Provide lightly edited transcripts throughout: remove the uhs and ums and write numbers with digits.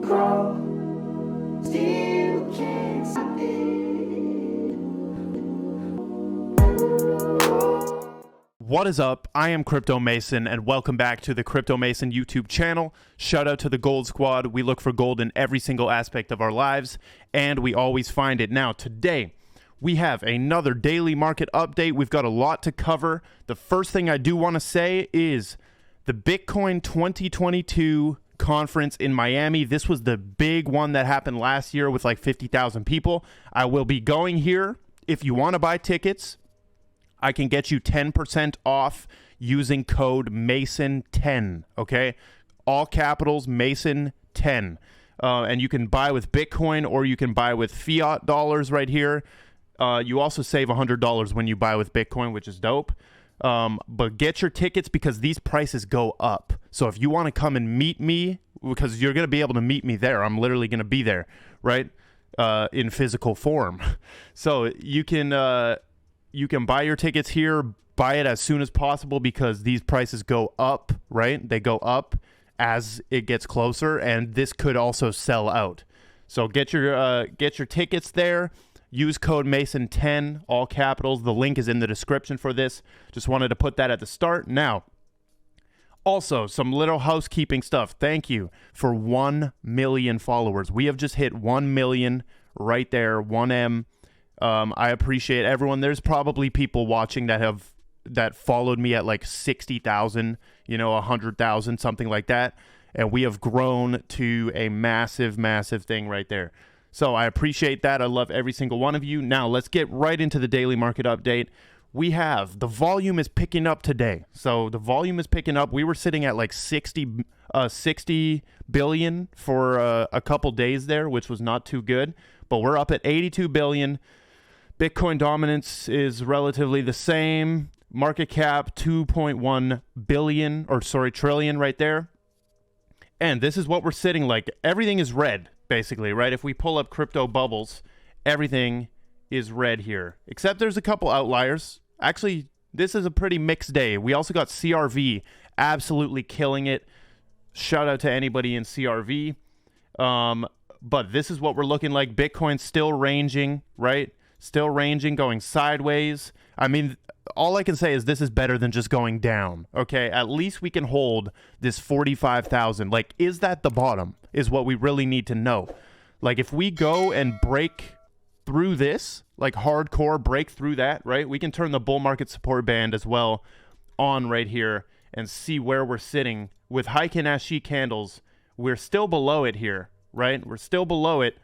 grow, still can't stop it. What is up? I am Crypto Mason, and welcome back to the Crypto Mason YouTube channel. Shout out to the Gold Squad. We look for gold in every single aspect of our lives, and we always find it. Now, today, we have another daily market update. We've got a lot to cover. The first thing I do want to say is the Bitcoin 2022 conference in Miami. This was the big one that happened last year with like 50,000 people. I will be going here. If you want to buy tickets, I can get you 10% off using code MASON10, okay? All capitals, MASON10. And you can buy with Bitcoin or you can buy with fiat dollars right here. You also save $100 when you buy with Bitcoin, which is dope. But get your tickets because these prices go up. So if you want to come and meet me, because you're going to be able to meet me there. I'm literally going to be there, right? In physical form. So you can buy your tickets here, buy it as soon as possible because these prices go up, right? They go up as it gets closer, and this could also sell out. So get your tickets there. Use code MASON10, all capitals. The link is in the description for this. Just wanted to put that at the start. Now, also, some little housekeeping stuff. Thank you for 1 million followers. We have just hit 1 million right there, 1M. I appreciate everyone. There's probably people watching that followed me at like 60,000, 100,000, something like that. And we have grown to a massive, massive thing right there. So I appreciate that. I love every single one of you. Now let's get right into the daily market update. The volume is picking up today. So the volume is picking up. We were sitting at like 60 billion for a couple days there, which was not too good. But we're up at 82 billion. Bitcoin dominance is relatively the same. Market cap 2.1 trillion right there. And this is what we're sitting like. Everything is red, basically, right? If we pull up crypto bubbles, everything is red here. Except there's a couple outliers. Actually, this is a pretty mixed day. We also got CRV absolutely killing it. Shout out to anybody in CRV. But this is what we're looking like. Bitcoin still ranging, right? Still ranging, going sideways. I mean, all I can say is this is better than just going down, okay? At least we can hold this 45,000. Like, is that the bottom is what we really need to know. Like, if we go and break through this, like hardcore break through that, right? We can turn the bull market support band as well on right here and see where we're sitting. With Heiken Ashi candles, we're still below it here, right? We're still below it.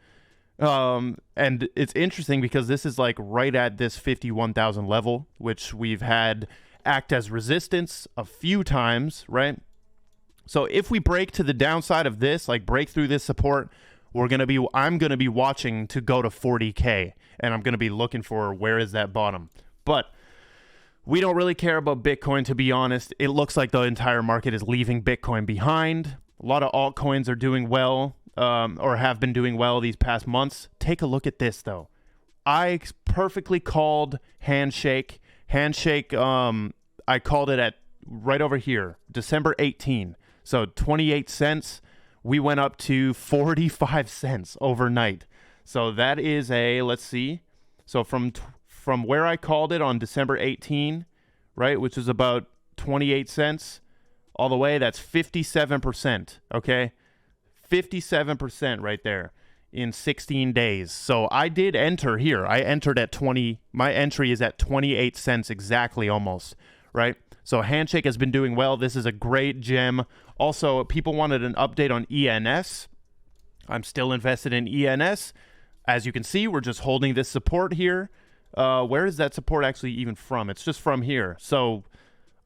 And it's interesting because this is like right at this 51,000 level, which we've had act as resistance a few times, right? So if we break to the downside of this, like break through this support, I'm going to be watching to go to 40K, and I'm going to be looking for where is that bottom. But we don't really care about Bitcoin, to be honest. It looks like the entire market is leaving Bitcoin behind. A lot of altcoins are doing well. Or have been doing well these past months. Take a look at this, though. I perfectly called Handshake. Handshake, I called it at right over here, December 18. So 28 cents. We went up to 45 cents overnight. So that is let's see. So from where I called it on December 18, right, which is about 28 cents, all the way, that's 57%, okay? 57% right there in 16 days. So I did enter here. I entered at 20. My entry is at 28 cents exactly almost, right? So Handshake has been doing well. This is a great gem. Also, people wanted an update on ENS. I'm still invested in ENS. As you can see, we're just holding this support here. Where is that support actually even from? It's just from here. So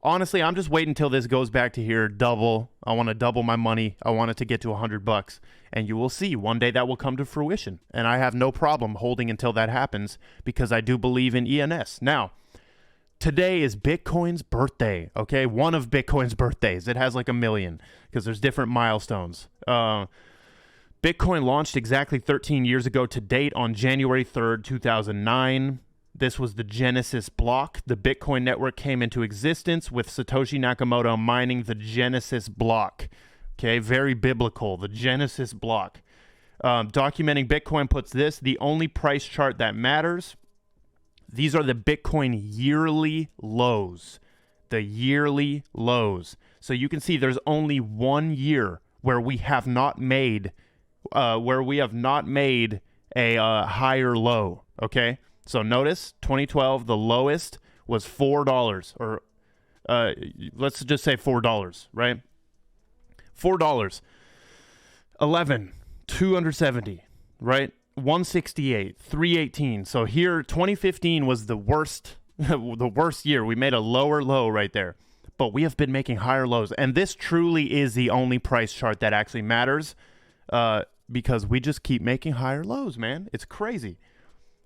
honestly, I'm just waiting until this goes back to here, double. I want to double my money. I want it to get to $100. And you will see one day that will come to fruition. And I have no problem holding until that happens because I do believe in ENS. Now, today is Bitcoin's birthday, okay? One of Bitcoin's birthdays. It has like a million because there's different milestones. Bitcoin launched exactly 13 years ago to date on January 3rd, 2009. This was the Genesis block. The Bitcoin network came into existence with Satoshi Nakamoto mining the Genesis block. Okay, very biblical, the Genesis block. Documenting Bitcoin puts this: the only price chart that matters. These are the Bitcoin yearly lows. The yearly lows. So you can see there's only 1 year where we have not made a higher low. Okay, so notice 2012, the lowest was $4, or let's just say $4, right? $4. 11, 270, right? 168, 318. So here, 2015 was the worst, the worst year. We made a lower low right there, but we have been making higher lows, and this truly is the only price chart that actually matters, because we just keep making higher lows, man. It's crazy.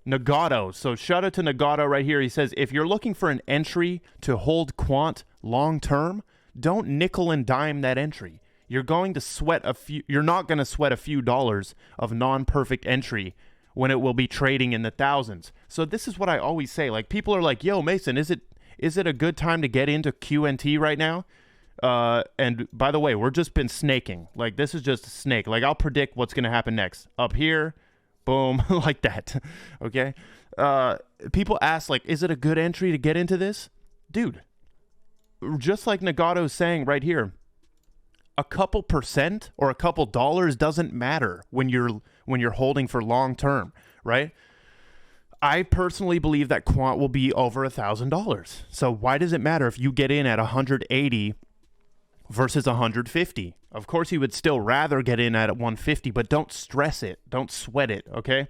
Nagato. So shout out to Nagato right here. He says, if you're looking for an entry to hold quant long term, don't nickel and dime that entry. You're going to sweat you're not going to sweat a few dollars of non-perfect entry when it will be trading in the thousands. So this is what I always say. Like, people are like, yo, Mason, is it a good time to get into QNT right now? And by the way, we're just been snaking. Like, this is just a snake. Like, I'll predict what's going to happen next. Up here, boom, like that. Okay? People ask, like, is it a good entry to get into this? Dude, just like Nagato's saying right here, a couple percent or a couple dollars doesn't matter when you're holding for long term, right? I personally believe that quant will be over $1,000. So why does it matter if you get in at 180 versus 150? Of course, you would still rather get in at 150, but don't stress it. Don't sweat it, okay?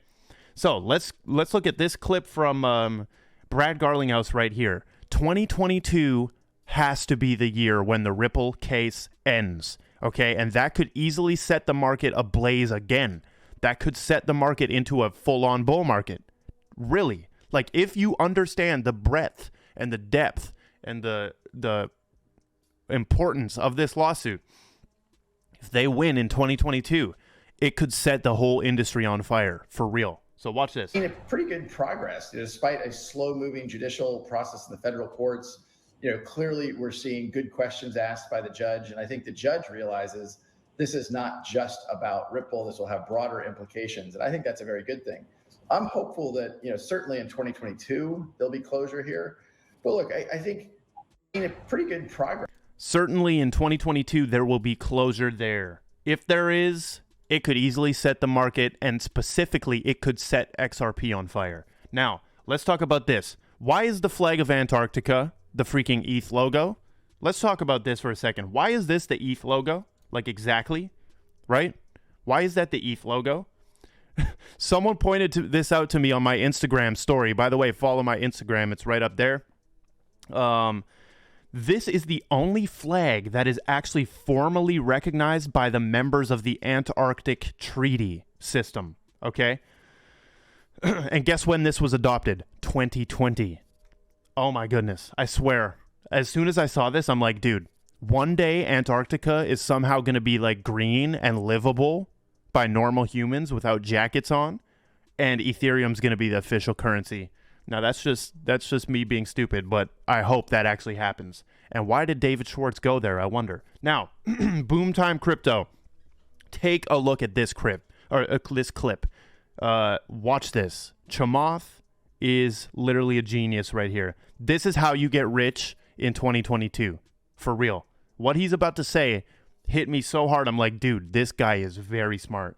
So let's look at this clip from Brad Garlinghouse right here. 2022 has to be the year when the Ripple case ends, okay? And that could easily set the market ablaze again. That could set the market into a full-on bull market. Really. Like, if you understand the breadth and the depth and the importance of this lawsuit, if they win in 2022, it could set the whole industry on fire, for real. So watch this. Pretty good progress, despite a slow-moving judicial process in the federal courts. Clearly we're seeing good questions asked by the judge, and I think the judge realizes this is not just about Ripple. This will have broader implications, and I think that's a very good thing. I'm hopeful that, certainly in 2022 there'll be closure here. But look, I think pretty good progress. Certainly in 2022 there will be closure there. If there is, it could easily set the market, and specifically it could set XRP on fire. Now, let's talk about this. Why is the flag of Antarctica the freaking ETH logo? Let's talk about this for a second. Why is this the ETH logo? Like, exactly, right? Why is that the ETH logo? Someone pointed this out to me on my Instagram story. By the way, follow my Instagram. It's right up there. This is the only flag that is actually formally recognized by the members of the Antarctic Treaty System, okay? And guess when this was adopted? 2020. Oh my goodness, I swear. As soon as I saw this, I'm like, dude, one day Antarctica is somehow going to be like green and livable by normal humans without jackets on, and Ethereum's going to be the official currency. Now, that's just me being stupid, but I hope that actually happens. And why did David Schwartz go there, I wonder? Now, Boom Time Crypto. Take a look at this clip. Watch this. Chamath is literally a genius right here. This is how you get rich in 2022. For real. What he's about to say hit me so hard. I'm like, dude, this guy is very smart.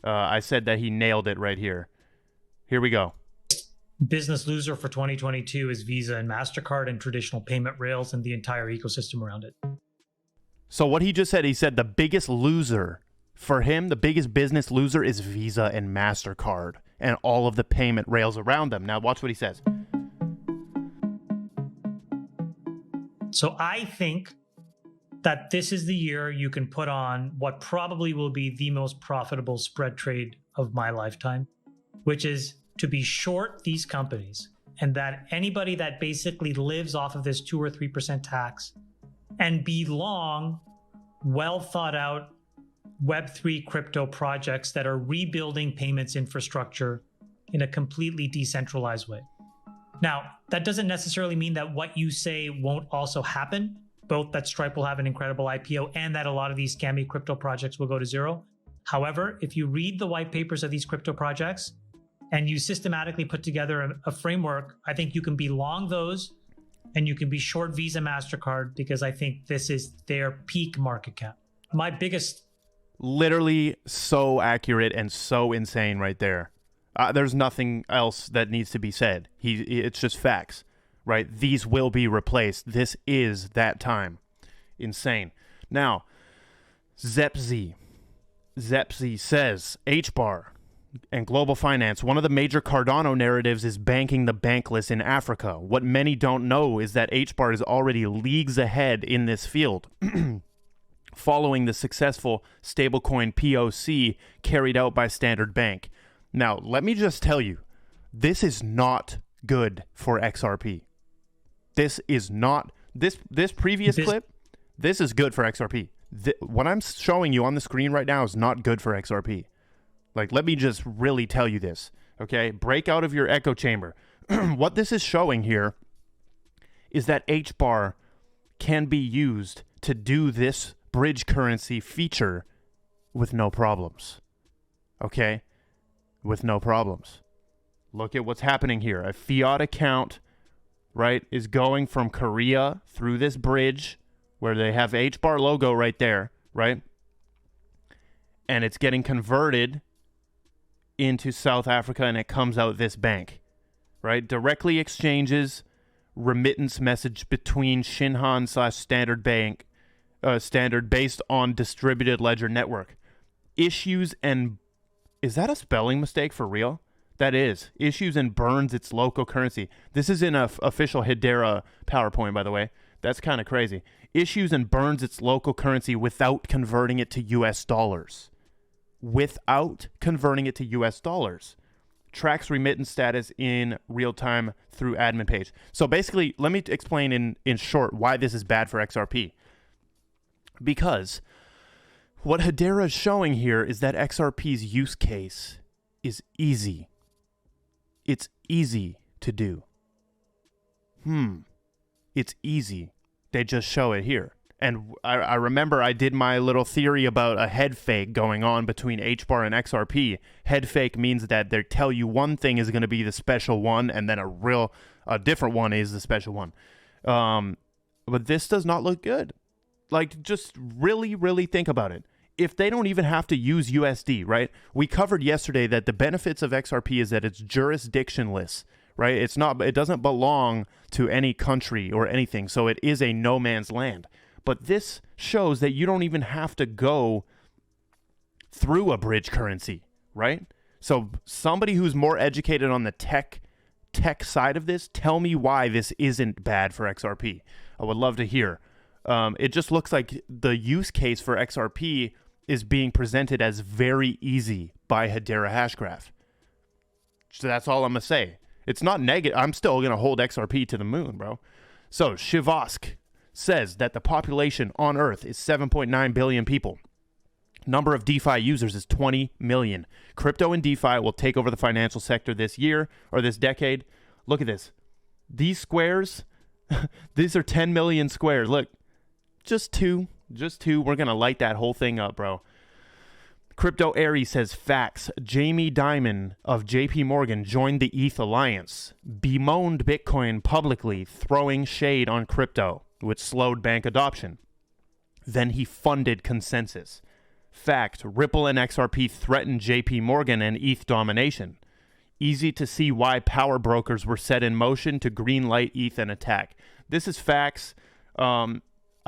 I said that he nailed it right here. Here we go. Business loser for 2022 is Visa and MasterCard and traditional payment rails and the entire ecosystem around it. So what he just said, he said the biggest loser for him, the biggest business loser is Visa and MasterCard and all of the payment rails around them. Now watch what he says. So I think that this is the year you can put on what probably will be the most profitable spread trade of my lifetime, which is to be short these companies, and that anybody that basically lives off of this 2 or 3% tax, and be long, well thought out Web3 crypto projects that are rebuilding payments infrastructure in a completely decentralized way. Now, that doesn't necessarily mean that what you say won't also happen, both that Stripe will have an incredible IPO and that a lot of these scammy crypto projects will go to zero. However, if you read the white papers of these crypto projects and you systematically put together a framework, I think you can be long those and you can be short Visa, MasterCard, because I think this is their peak market cap. My biggest... Literally so accurate and so insane right there. There's nothing else that needs to be said. It's just facts, right? These will be replaced. This is that time. Insane. Now, Zepzi says, Hbar and global finance, one of the major Cardano narratives is banking the bankless in Africa. What many don't know is that Hbar is already leagues ahead in this field, following the successful stablecoin POC carried out by Standard Bank. Now, let me just tell you, this is not good for XRP. This is not, this previous clip, this is good for XRP. What I'm showing you on the screen right now is not good for XRP. Like, let me just really tell you this, okay? Break out of your echo chamber. What this is showing here is that Hbar can be used to do this bridge currency feature with no problems, okay? With no problems. Look at what's happening here. A fiat account, right, is going from Korea through this bridge where they have Hbar logo right there, right? And it's getting converted into South Africa and it comes out this bank, right? Directly exchanges remittance message between Shinhan / Standard Bank, Standard based on distributed ledger network. Issues and... Is that a spelling mistake for real? That is. Issues and burns its local currency. This is in a official Hedera PowerPoint, by the way. That's kind of crazy. Issues and burns its local currency without converting it to US dollars. Without converting it to US dollars. Tracks remittance status in real time through admin page. So basically, let me explain in short why this is bad for XRP. Because what Hedera is showing here is that XRP's use case is easy. It's easy to do. It's easy. They just show it here. And I remember I did my little theory about a head fake going on between Hbar and XRP. Head fake means that they tell you one thing is going to be the special one, and then a different one is the special one. But this does not look good. Like, just really, really think about it. If they don't even have to use USD, right? We covered yesterday that the benefits of XRP is that it's jurisdictionless, right? It doesn't belong to any country or anything, so it is a no man's land. But this shows that you don't even have to go through a bridge currency, right? So somebody who's more educated on the tech side of this, tell me why this isn't bad for XRP. I would love to hear. It just looks like the use case for XRP is being presented as very easy by Hedera Hashgraph. So that's all I'm going to say. It's not negative. I'm still going to hold XRP to the moon, bro. So Shivosk says that the population on Earth is 7.9 billion people. Number of DeFi users is 20 million. Crypto and DeFi will take over the financial sector this year or this decade. Look at this. These squares, these are 10 million squares. Look, just two. We're going to light that whole thing up, bro. Crypto Aries says facts. Jamie Dimon of JP Morgan joined the ETH Alliance, bemoaned Bitcoin publicly, throwing shade on crypto, which slowed bank adoption. Then he funded Consensus. Fact. Ripple and XRP threatened JP Morgan and ETH domination. Easy to see why power brokers were set in motion to greenlight ETH and attack. This is facts.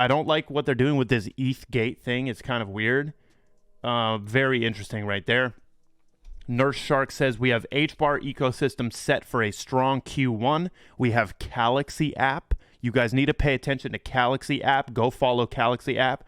I don't like what they're doing with this ETH gate thing. It's kind of weird. Very interesting right there. Nurse Shark says we have Hbar ecosystem set for a strong Q1. We have Galaxy app. You guys need to pay attention to Galaxy app. Go follow Galaxy app.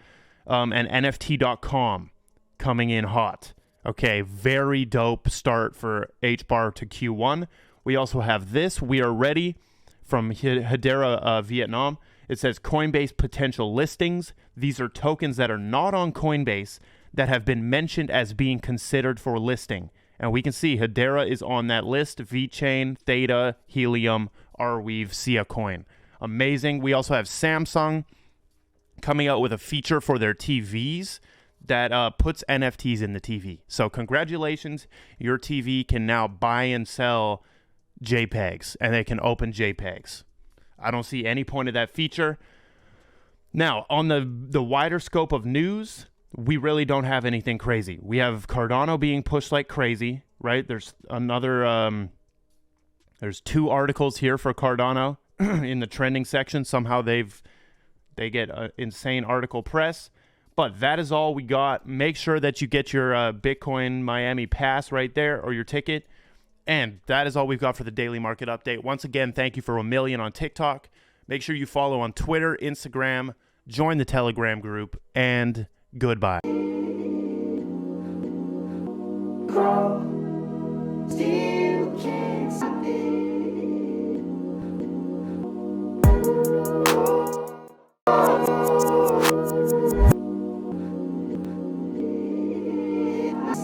And NFT.com coming in hot. Okay, very dope start for Hbar to Q1. We also have this. We are ready from Hedera Vietnam. It says Coinbase potential listings. These are tokens that are not on Coinbase that have been mentioned as being considered for listing. And we can see Hedera is on that list. VeChain, Theta, Helium, Arweave, Sia Coin. Amazing. We also have Samsung coming out with a feature for their TVs that puts NFTs in the TV. So congratulations, your TV can now buy and sell JPEGs, and they can open JPEGs. I don't see any point of that feature. Now, on the wider scope of news, we really don't have anything crazy. We have Cardano being pushed like crazy, right? There's there's 2 articles here for Cardano in the trending section. Somehow they get insane article press. But that is all we got. Make sure that you get your Bitcoin Miami pass right there, or your ticket. And that is all we've got for the daily market update. Once again, thank you for 1 million on TikTok. Make sure you follow on Twitter, Instagram, join the Telegram group, and goodbye. Grow, still can't stop it. I